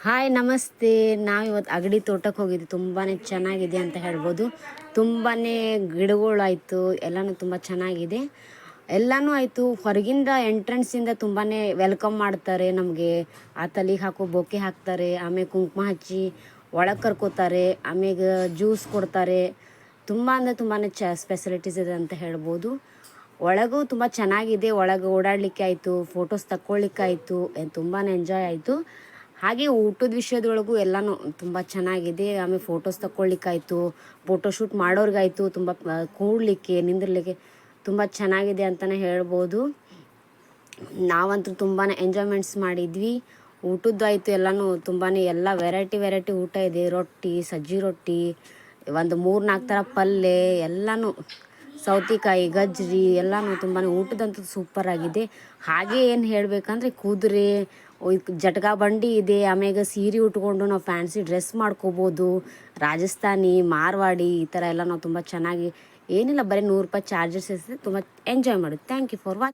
Hi ನಮಸ್ತೆ. ನಾವಿವತ್ತು ಅಗಡಿ ತೋಟಕ್ಕೆ ಹೋಗಿದ್ವಿ. ತುಂಬಾ ಚೆನ್ನಾಗಿದೆ ಅಂತ ಹೇಳ್ಬೋದು. ತುಂಬಾ ಗಿಡಗಳಾಯಿತು, ಎಲ್ಲನೂ ತುಂಬ ಚೆನ್ನಾಗಿದೆ. ಎಲ್ಲನೂ ಆಯಿತು. ಹೊರಗಿಂದ ಎಂಟ್ರೆನ್ಸಿಂದ ತುಂಬಾ ವೆಲ್ಕಮ್ ಮಾಡ್ತಾರೆ ನಮಗೆ. ಆ ತಲೆಗೆ ಹಾಕೋ ಬೊಕ್ಕೆ ಹಾಕ್ತಾರೆ, ಆಮೇಲೆ ಕುಂಕುಮ ಹಚ್ಚಿ ಒಳಗೆ ಕರ್ಕೋತಾರೆ, ಆಮೇಲೆ ಜ್ಯೂಸ್ ಕೊಡ್ತಾರೆ. ತುಂಬ ಅಂದರೆ ತುಂಬಾ ಫೆಸಿಲಿಟೀಸ್ ಇದೆ ಅಂತ ಹೇಳ್ಬೋದು. ಒಳಗೂ ತುಂಬ ಚೆನ್ನಾಗಿದೆ. ಒಳಗೆ ಓಡಾಡಲಿಕ್ಕೆ ಆಯಿತು, ಫೋಟೋಸ್ ತಕ್ಕೊಳ್ಳಿಕ್ಕಾಯಿತು, ತುಂಬಾ ಎಂಜಾಯ್ ಆಯಿತು. ಹಾಗೆ ಊಟದ ವಿಷಯದೊಳಗೂ ಎಲ್ಲನೂ ತುಂಬ ಚೆನ್ನಾಗಿದೆ. ಆಮೇಲೆ ಫೋಟೋಸ್ ತಕ್ಕೊಳ್ಳಿಕ್ಕಾಯಿತು, ಫೋಟೋಶೂಟ್ ಮಾಡೋರಿಗಾಯಿತು, ತುಂಬ ಕೂಡಲಿಕ್ಕೆ ನಿಂದಿರಲಿಕ್ಕೆ ತುಂಬ ಚೆನ್ನಾಗಿದೆ ಅಂತಲೇ ಹೇಳ್ಬೋದು. ನಾವಂತೂ ತುಂಬಾ ಎಂಜಾಯ್ಮೆಂಟ್ಸ್ ಮಾಡಿದ್ವಿ. ಊಟದ್ದಾಯಿತು ಎಲ್ಲನೂ ತುಂಬಾ ಎಲ್ಲ ವೆರೈಟಿ ಊಟ ಇದೆ. ರೊಟ್ಟಿ, ಸಜ್ಜಿ ರೊಟ್ಟಿ, ಒಂದು 3-4 ಥರ ಪಲ್ಯ, ಎಲ್ಲನೂ ಸೌತೆಕಾಯಿ, ಗಜ್ರಿ ಎಲ್ಲನೂ ತುಂಬಾ ಊಟದಂತೂ ಸೂಪರಾಗಿದೆ. ಹಾಗೆ ಏನು ಹೇಳಬೇಕಂದ್ರೆ ಕುದುರೆ, ಜಟಕ ಬಂಡಿ ಇದೆ. ಆಮ್ಯಾಗ ಸೀರೆ ಉಟ್ಕೊಂಡು ನಾವು ಫ್ಯಾನ್ಸಿ ಡ್ರೆಸ್ ಮಾಡ್ಕೋಬೋದು. ರಾಜಸ್ಥಾನಿ, ಮಾರ್ವಾಡಿ ಈ ಥರ ಎಲ್ಲ ನಾವು ತುಂಬ ಚೆನ್ನಾಗಿ, ಏನಿಲ್ಲ ಬರೀ 100 ರೂಪಾಯಿ ಚಾರ್ಜಸ್ ಇರ್ತದೆ. ತುಂಬ ಎಂಜಾಯ್ ಮಾಡೋದು. Thank you for watching.